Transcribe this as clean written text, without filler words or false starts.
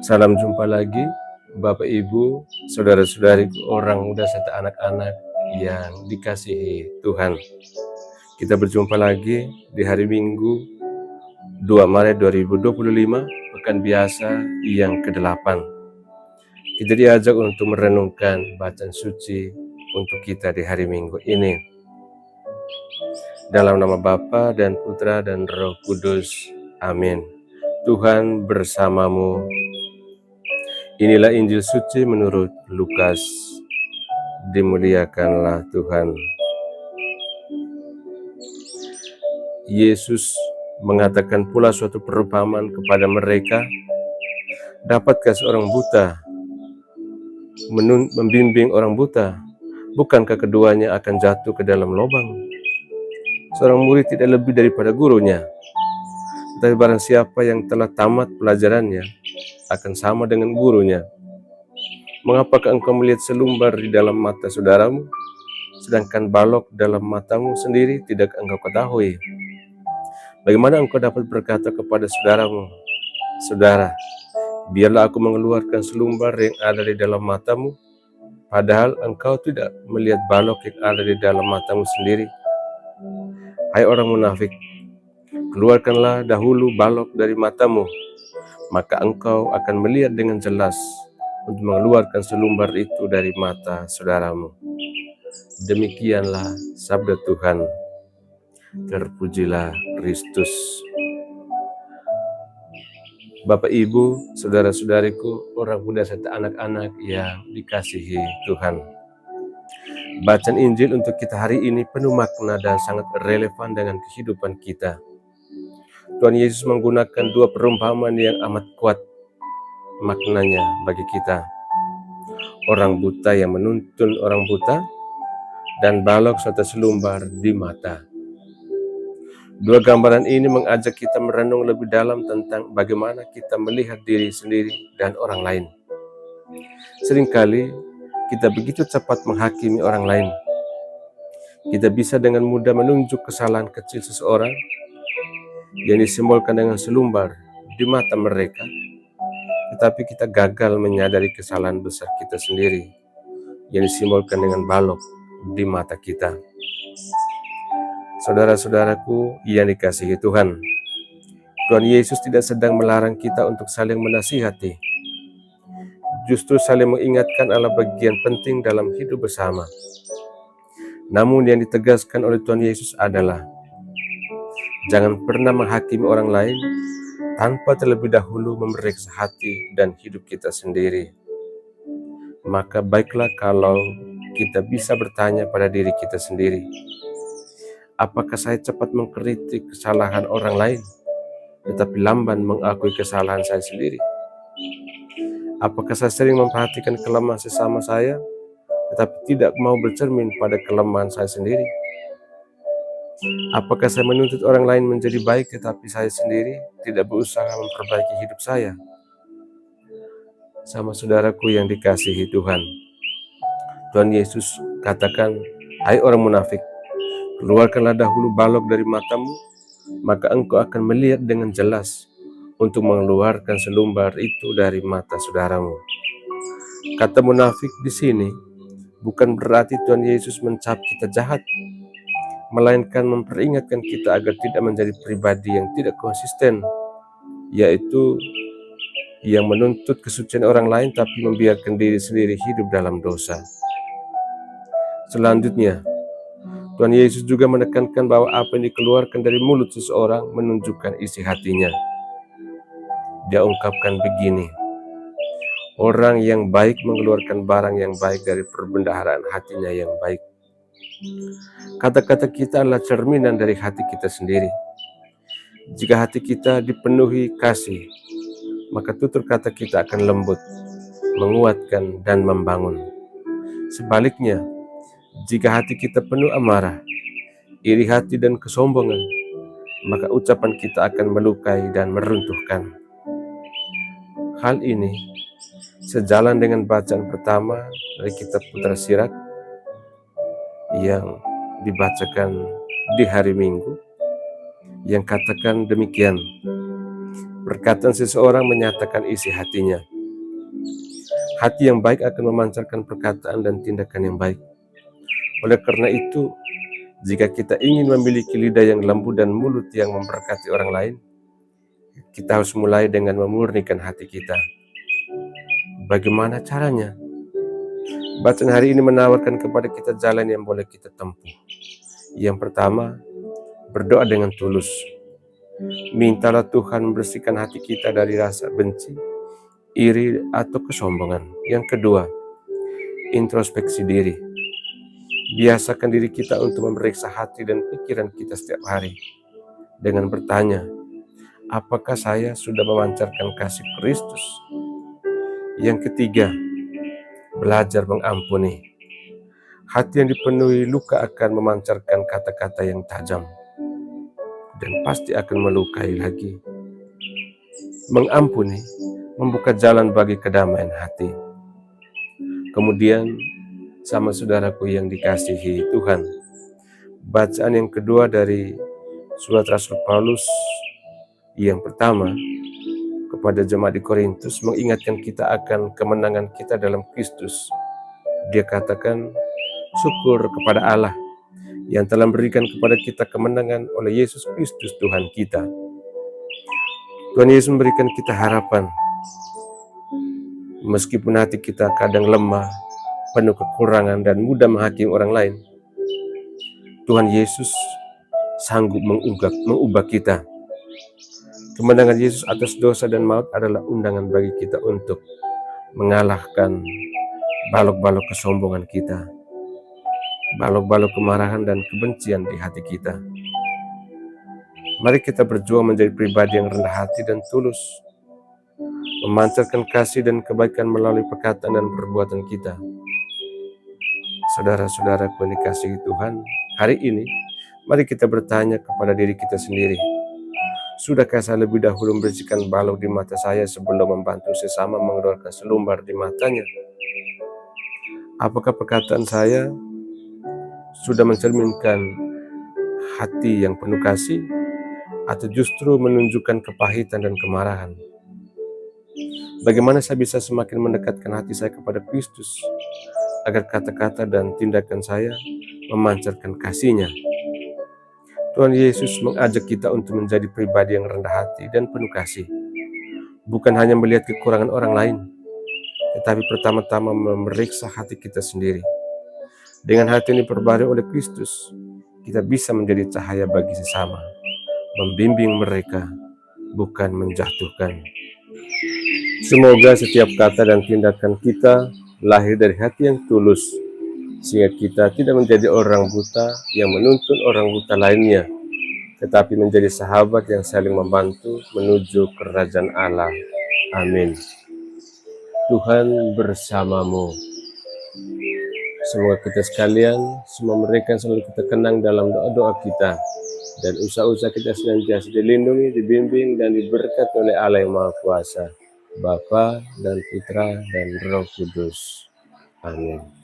Salam jumpa lagi, Bapak Ibu, saudara-saudariku, orang muda serta anak-anak yang dikasihi Tuhan. Kita berjumpa lagi di hari Minggu 2 Maret 2025, pekan biasa yang ke-8. Kita diajak untuk merenungkan bacaan suci untuk kita di hari Minggu ini. Dalam nama Bapa dan Putra dan Roh Kudus. Amin. Tuhan bersamamu. Inilah Injil suci menurut Lukas. Dimuliakanlah Tuhan. Yesus mengatakan pula suatu perumpamaan kepada mereka, dapatkah seorang buta membimbing orang buta? Bukankah keduanya akan jatuh ke dalam lubang? Seorang murid tidak lebih daripada gurunya, tetapi barang siapa yang telah tamat pelajarannya akan sama dengan gurunya. Mengapakah engkau melihat selumbar di dalam mata saudaramu, sedangkan balok dalam matamu sendiri tidak engkau ketahui? Bagaimana engkau dapat berkata kepada saudaramu, "Saudara, biarlah aku mengeluarkan selumbar yang ada di dalam matamu," padahal engkau tidak melihat balok yang ada di dalam matamu sendiri? Hai orang munafik, keluarkanlah dahulu balok dari matamu, maka engkau akan melihat dengan jelas untuk mengeluarkan selumbar itu dari mata saudaramu. Demikianlah sabda Tuhan. Terpujilah Kristus. Bapak Ibu, saudara-saudariku, orang muda serta anak-anak yang dikasihi Tuhan. Bacaan Injil untuk kita hari ini penuh makna dan sangat relevan dengan kehidupan kita. Tuhan Yesus menggunakan dua perumpamaan yang amat kuat maknanya bagi kita. Orang buta yang menuntun orang buta, dan balok serta selumbar di mata. Dua gambaran ini mengajak kita merenung lebih dalam tentang bagaimana kita melihat diri sendiri dan orang lain. Seringkali kita begitu cepat menghakimi orang lain. Kita bisa dengan mudah menunjuk kesalahan kecil seseorang yang disimbolkan dengan selumbar di mata mereka, tetapi kita gagal menyadari kesalahan besar kita sendiri yang disimbolkan dengan balok di mata kita. Saudara-saudaraku yang dikasihi Tuhan, Tuhan Yesus tidak sedang melarang kita untuk saling menasihati. Justru saling mengingatkan adalah bagian penting dalam hidup bersama. Namun yang ditegaskan oleh Tuhan Yesus adalah jangan pernah menghakimi orang lain tanpa terlebih dahulu memeriksa hati dan hidup kita sendiri. Maka baiklah kalau kita bisa bertanya pada diri kita sendiri, apakah saya cepat mengkritik kesalahan orang lain, tetapi lamban mengakui kesalahan saya sendiri? Apakah saya sering memperhatikan kelemahan sesama saya, tetapi tidak mau bercermin pada kelemahan saya sendiri? Apakah saya menuntut orang lain menjadi baik, tetapi saya sendiri tidak berusaha memperbaiki hidup saya? Sama saudaraku yang dikasihi Tuhan, Tuhan Yesus katakan, hai orang munafik, keluarkanlah dahulu balok dari matamu, maka engkau akan melihat dengan jelas untuk mengeluarkan selumbar itu dari mata saudaramu. Kata munafik di sini bukan berarti Tuhan Yesus mencap kita jahat, melainkan memperingatkan kita agar tidak menjadi pribadi yang tidak konsisten, yaitu yang menuntut kesucian orang lain tapi membiarkan diri sendiri hidup dalam dosa. Selanjutnya, Tuhan Yesus juga menekankan bahwa apa yang dikeluarkan dari mulut seseorang menunjukkan isi hatinya. Dia ungkapkan begini, orang yang baik mengeluarkan barang yang baik dari perbendaharaan hatinya yang baik. Kata-kata kita adalah cerminan dari hati kita sendiri. Jika hati kita dipenuhi kasih, maka tutur kata kita akan lembut, menguatkan, dan membangun. Sebaliknya, jika hati kita penuh amarah, iri hati, dan kesombongan, maka ucapan kita akan melukai dan meruntuhkan. Hal ini sejalan dengan bacaan pertama dari kitab Putra Sirat yang dibacakan di hari Minggu, yang katakan demikian, perkataan seseorang menyatakan isi hatinya. Hati yang baik akan memancarkan perkataan dan tindakan yang baik. Oleh karena itu, jika kita ingin memiliki lidah yang lembut dan mulut yang memberkati orang lain, kita harus mulai dengan memurnikan hati kita. Bagaimana caranya? Bacaan hari ini menawarkan kepada kita jalan yang boleh kita tempuh. Yang pertama, berdoa dengan tulus. Mintalah Tuhan membersihkan hati kita dari rasa benci, iri, atau kesombongan. Yang kedua, introspeksi diri. Biasakan diri kita untuk memeriksa hati dan pikiran kita setiap hari dengan bertanya, apakah saya sudah memancarkan kasih Kristus? Yang ketiga, belajar mengampuni. Hati yang dipenuhi luka akan memancarkan kata-kata yang tajam dan pasti akan melukai lagi. Mengampuni membuka jalan bagi kedamaian hati. Kemudian, sama saudaraku yang dikasihi Tuhan, bacaan yang kedua dari surat Rasul Paulus yang pertama kepada jemaat di Korintus mengingatkan kita akan kemenangan kita dalam Kristus. Dia katakan, syukur kepada Allah yang telah memberikan kepada kita kemenangan oleh Yesus Kristus Tuhan kita. Tuhan Yesus memberikan kita harapan. Meskipun hati kita kadang lemah, penuh kekurangan dan mudah menghakimi orang lain, Tuhan Yesus sanggup mengubah kita. Kemenangan Yesus atas dosa dan maut adalah undangan bagi kita untuk mengalahkan balok-balok kesombongan kita, balok-balok kemarahan dan kebencian di hati kita. Mari kita berjuang menjadi pribadi yang rendah hati dan tulus, memancarkan kasih dan kebaikan melalui perkataan dan perbuatan kita. Saudara-saudaraku yang dikasihi Tuhan, hari ini mari kita bertanya kepada diri kita sendiri. Sudahkah saya lebih dahulu membersihkan balok di mata saya sebelum membantu sesama mengeluarkan selumbar di matanya? Apakah perkataan saya sudah mencerminkan hati yang penuh kasih atau justru menunjukkan kepahitan dan kemarahan? Bagaimana saya bisa semakin mendekatkan hati saya kepada Kristus agar kata-kata dan tindakan saya memancarkan kasih-Nya? Tuhan Yesus mengajak kita untuk menjadi pribadi yang rendah hati dan penuh kasih. Bukan hanya melihat kekurangan orang lain, tetapi pertama-tama memeriksa hati kita sendiri. Dengan hati ini diperbarui oleh Kristus, kita bisa menjadi cahaya bagi sesama, membimbing mereka, bukan menjatuhkan. Semoga setiap kata dan tindakan kita lahir dari hati yang tulus, sehingga kita tidak menjadi orang buta yang menuntun orang buta lainnya, tetapi menjadi sahabat yang saling membantu menuju kerajaan Allah. Amin. Tuhan bersamamu. Semoga kita sekalian, semua mereka selalu kita kenang dalam doa-doa kita, dan usaha-usaha kita senantiasa dilindungi, dibimbing, dan diberkati oleh Allah yang Maha Kuasa, Bapa dan Putra dan Roh Kudus. Amin.